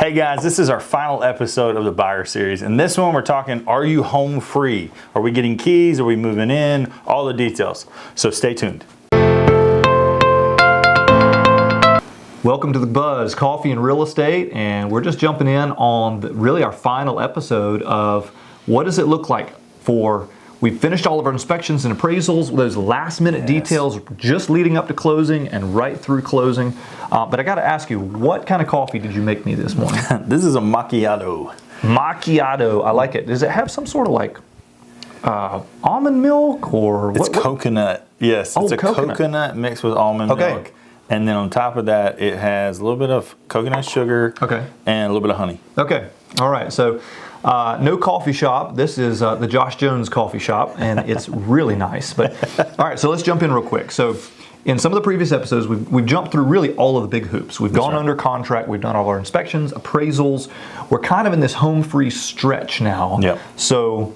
Hey guys, this is our final episode of the Buyer Series. In this one, we're talking, are you home free? Are we getting keys? Are we moving in? All the details. So stay tuned. Welcome to the Buzz, Coffee and Real Estate, and we're just jumping in on really our final episode of what does it look like we've finished all of our inspections and appraisals, those last minute details just leading up to closing and right through closing. But I got to ask you, what kind of coffee did you make me this morning? This is a macchiato. Macchiato, I like it. Does it have some sort of like almond milk or It's coconut. Yes, it's a coconut mixed with almond milk. And then on top of that, it has a little bit of coconut sugar and a little bit of honey. Okay, all right. So no coffee shop. This is the Josh Jones coffee shop, and it's really nice. But all right, so let's jump in real quick. So in some of the previous episodes, we've jumped through really all of the big hoops. We've gone under contract. We've done all our inspections, appraisals. We're kind of in this home free stretch now. Yep. So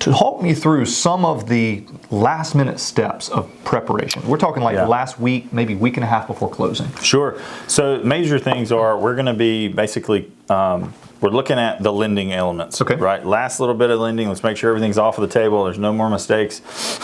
to help me through some of the last minute steps of preparation. We're talking like last week, maybe week and a half before closing. Sure. So major things are we're going to be basically we're looking at the lending elements. Okay. Right. Last little bit of lending. Let's make sure everything's off of the table. There's no more mistakes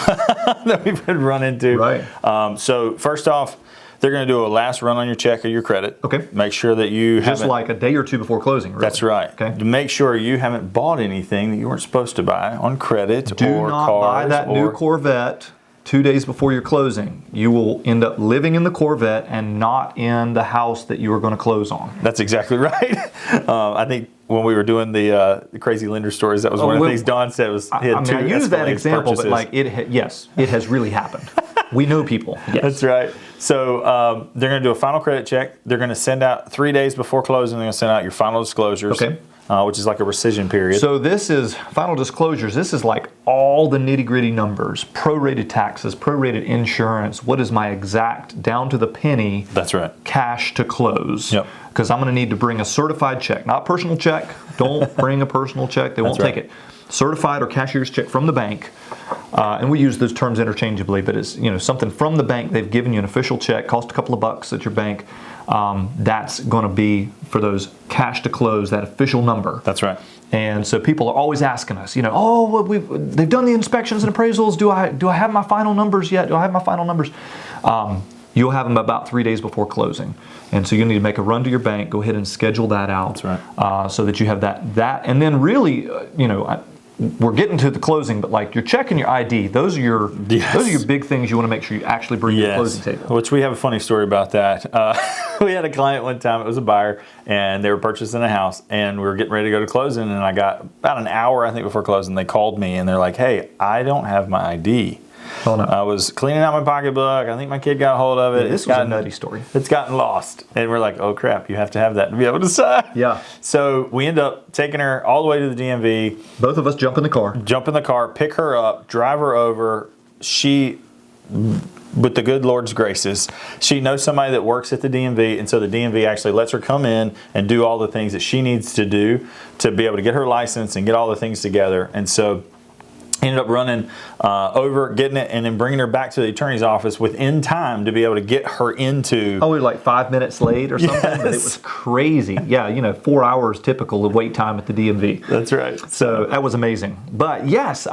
that we've run into. Right. So first off, they're going to do a last run on your check of your credit. Okay. Make sure that you just like a day or two before closing. Really. That's right. Okay. To make sure you haven't bought anything that you weren't supposed to buy on credit or cars. Do not buy that new Corvette 2 days before your closing. You will end up living in the Corvette and not in the house that you were going to close on. That's exactly right. I think when we were doing the crazy lender stories, that was one of the things Don said was he had I use that example, purchases. But like it has really happened. We know people. Yes. That's right. So they're going to do a final credit check. They're going to send out 3 days before closing. They're going to send out your final disclosures. Okay. Which is like a rescission period. So this is final disclosures. This is like all the nitty gritty numbers, prorated taxes, prorated insurance. What is my exact down to the penny? That's right. Cash to close. Yep. Because I'm going to need to bring a certified check, not personal check. Don't bring a personal check. They won't take it. Certified or cashier's check from the bank. And we use those terms interchangeably, but it's something from the bank. They've given you an official check, cost a couple of bucks at your bank. That's going to be for those cash to close, that official number. That's right. And so people are always asking us, they've done the inspections and appraisals. Do I have my final numbers yet? Do I have my final numbers? You'll have them about 3 days before closing. And so you need to make a run to your bank, go ahead and schedule that out. That's right. So that you have that. And then really, we're getting to the closing, but like your check and your ID, those are your big things you want to make sure you actually bring to the closing table. Which we have a funny story about that. We had a client one time, it was a buyer, and they were purchasing a house, and we were getting ready to go to closing, and I got about an hour, I think, before closing, they called me, and they're like, hey, I don't have my ID. Oh, no. I was cleaning out my pocketbook. I think my kid got a hold of it. This was a nutty story. It's gotten lost. And we're like, oh, crap, you have to have that to be able to sign. Yeah. So we end up taking her all the way to the DMV. Both of us jump in the car. Pick her up, drive her over. She, with the good Lord's graces, she knows somebody that works at the DMV. And so the DMV actually lets her come in and do all the things that she needs to do to be able to get her license and get all the things together. And so ended up running over, getting it, and then bringing her back to the attorney's office within time to be able to get her into... Oh, we were like 5 minutes late or something? Yes. But it was crazy. Yeah, 4 hours typical of wait time at the DMV. That's right. So that was amazing. But yes,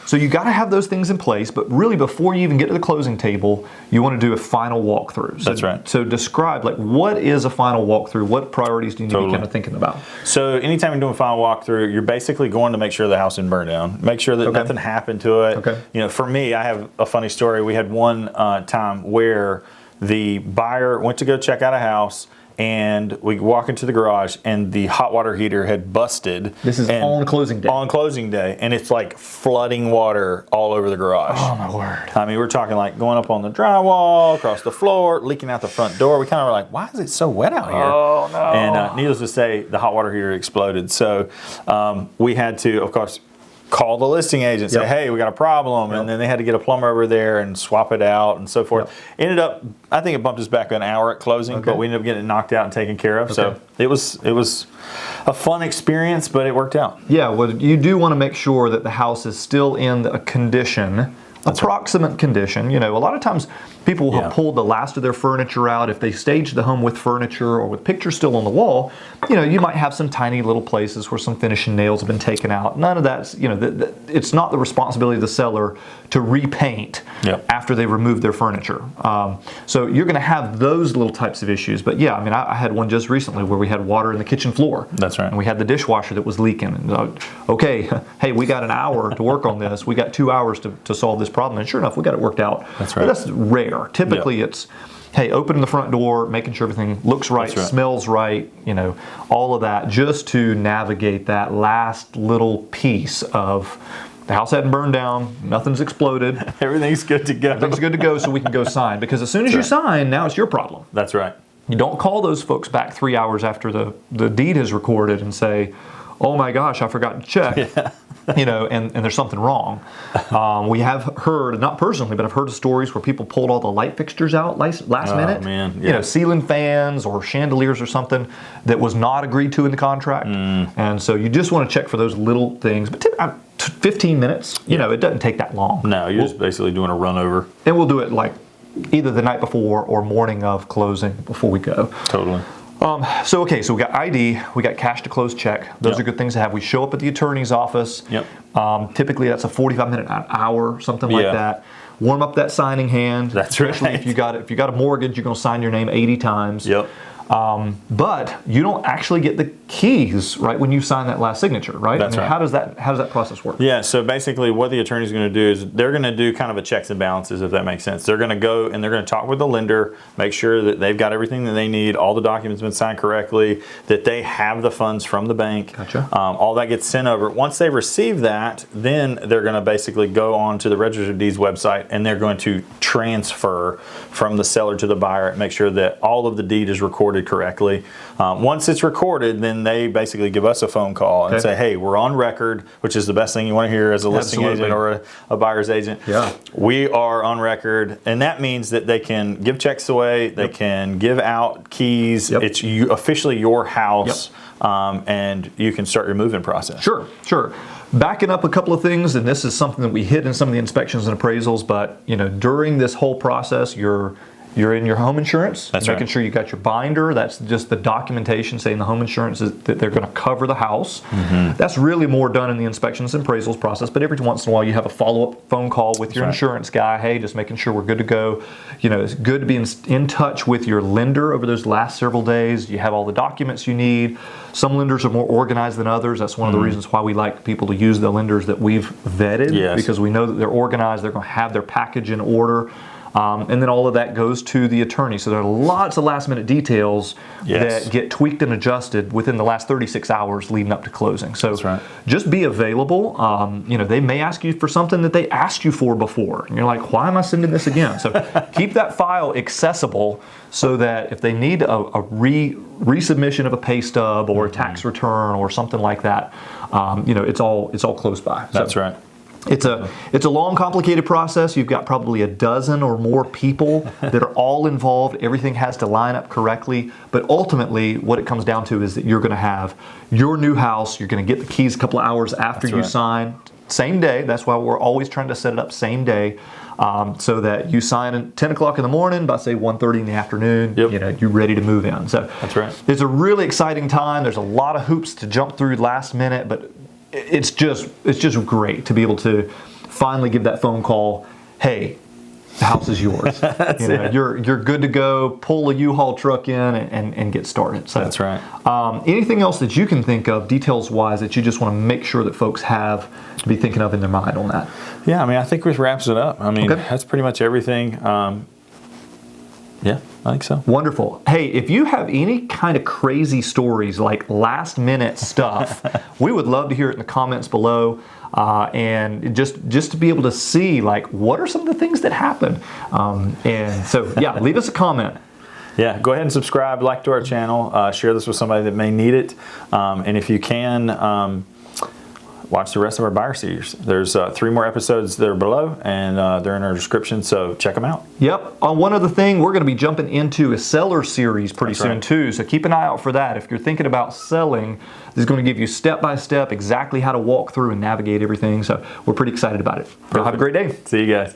so you got to have those things in place, but really before you even get to the closing table, you want to do a final walkthrough. So, that's right. So describe, what is a final walkthrough? What priorities do you need to be kind of thinking about? So anytime you're doing a final walkthrough, you're basically going to make sure the house didn't burn down. Make sure that nothing happened to it. Okay. For me, I have a funny story. We had one time where the buyer went to go check out a house, and we walk into the garage, and the hot water heater had busted. This is on closing day. On closing day, and it's like flooding water all over the garage. Oh my word! I mean, we're talking like going up on the drywall, across the floor, leaking out the front door. We kind of were like, why is it so wet out here? Oh no! And needless to say, the hot water heater exploded. So we had to, of course, call the listing agent, say, hey, we got a problem. And then they had to get a plumber over there and swap it out and so forth. Ended up, I think it bumped us back an hour at closing, but we ended up getting it knocked out and taken care of. So it was a fun experience, but it worked out. Yeah, well, you do want to make sure that the house is still in a condition, approximate condition. A lot of times People will have pulled the last of their furniture out. If they staged the home with furniture or with pictures still on the wall, you might have some tiny little places where some finishing nails have been taken out. None of that's, it's not the responsibility of the seller to repaint after they remove their furniture. So you're going to have those little types of issues. But yeah, I mean, I had one just recently where we had water in the kitchen floor. That's right. And we had the dishwasher that was leaking. And, okay, hey, we got an hour to work on this. We got 2 hours to solve this problem. And sure enough, we got it worked out. That's right. But that's rare. Typically it's, hey, opening the front door, making sure everything looks right, smells right, all of that, just to navigate that last little piece of the house hadn't burned down, nothing's exploded. Everything's good to go. Everything's good to go, so we can go sign. Because as soon as you sign, now it's your problem. That's right. You don't call those folks back 3 hours after the deed is recorded and say, oh my gosh, I forgot to check. And there's something wrong. We have heard, not personally, but I've heard of stories where people pulled all the light fixtures out last minute. Man, yeah. Ceiling fans or chandeliers or something that was not agreed to in the contract. And so you just want to check for those little things. But 15 minutes, it doesn't take that long. No, you're just basically doing a run over. And we'll do it like either the night before or morning of closing before we go. Totally. So we got ID, we got cash to close check. Those are good things to have. We show up at the attorney's office. Typically that's a 45-minute, an hour, something like that. Warm up that signing hand. That's right. Especially if you got a mortgage, you're going to sign your name 80 times. But you don't actually get the keys right when you sign that last signature, right? That's right. How does that process work? Yeah, so basically what the attorney's going to do is they're going to do kind of a checks and balances, if that makes sense. They're going to go and they're going to talk with the lender, make sure that they've got everything that they need, all the documents have been signed correctly, that they have the funds from the bank. Gotcha. All that gets sent over. Once they receive that, then they're going to basically go on to the Register of Deeds website and they're going to transfer from the seller to the buyer and make sure that all of the deed is recorded correctly. Once it's recorded, then they basically give us a phone call and say, hey, we're on record, which is the best thing you want to hear as a listing agent or a buyer's agent. We are on record, and that means that they can give checks away, they can give out keys. It's officially your house, and you can start your move-in process. Sure. Backing up a couple of things, and this is something that we hit in some of the inspections and appraisals, but during this whole process, you're in your home insurance. That's making sure you got your binder. That's just the documentation saying the home insurance is that they're going to cover the house. That's really more done in the inspections and appraisals process, but every once in a while you have a follow-up phone call with your insurance guy. Hey, just making sure we're good to go. It's good to be in touch with your lender over those last several days. You have all the documents you need. Some lenders are more organized than others. That's one of the reasons why we like people to use the lenders that we've vetted, because we know that they're organized, they're going to have their package in order. And then all of that goes to the attorney. So there are lots of last minute details that get tweaked and adjusted within the last 36 hours leading up to closing. So just be available. They may ask you for something that they asked you for before. And you're like, why am I sending this again? So keep that file accessible so that if they need a resubmission of a pay stub or a tax return or something like that, it's all close by. That's right. It's a long, complicated process. You've got probably a dozen or more people that are all involved. Everything has to line up correctly. But ultimately, what it comes down to is that you're going to have your new house. You're going to get the keys a couple of hours after you sign. Same day. That's why we're always trying to set it up same day. So that you sign at 10 o'clock in the morning, by say 1:30 in the afternoon, you're ready to move in. So that's right. It's a really exciting time. There's a lot of hoops to jump through last minute, but it's just great to be able to finally give that phone call. Hey, the house is yours. You're good to go. Pull a U-Haul truck in and get started. So that's right. Anything else that you can think of, details-wise, that you just want to make sure that folks have to be thinking of in their mind on that? Yeah, I think this wraps it up. That's pretty much everything. Yeah, I think so. Wonderful. Hey, if you have any kind of crazy stories, like last minute stuff, we would love to hear it in the comments below. And just to be able to see, like, what are some of the things that happen. And so, leave us a comment. Yeah, go ahead and subscribe, like to our channel, share this with somebody that may need it. And if you can, watch the rest of our buyer series. There's 3 more episodes that are below, and they're in our description, so check them out. Yep. One other thing, we're going to be jumping into a seller series pretty soon too, so keep an eye out for that. If you're thinking about selling, this is going to give you step-by-step exactly how to walk through and navigate everything, so we're pretty excited about it. Have a great day. See you guys.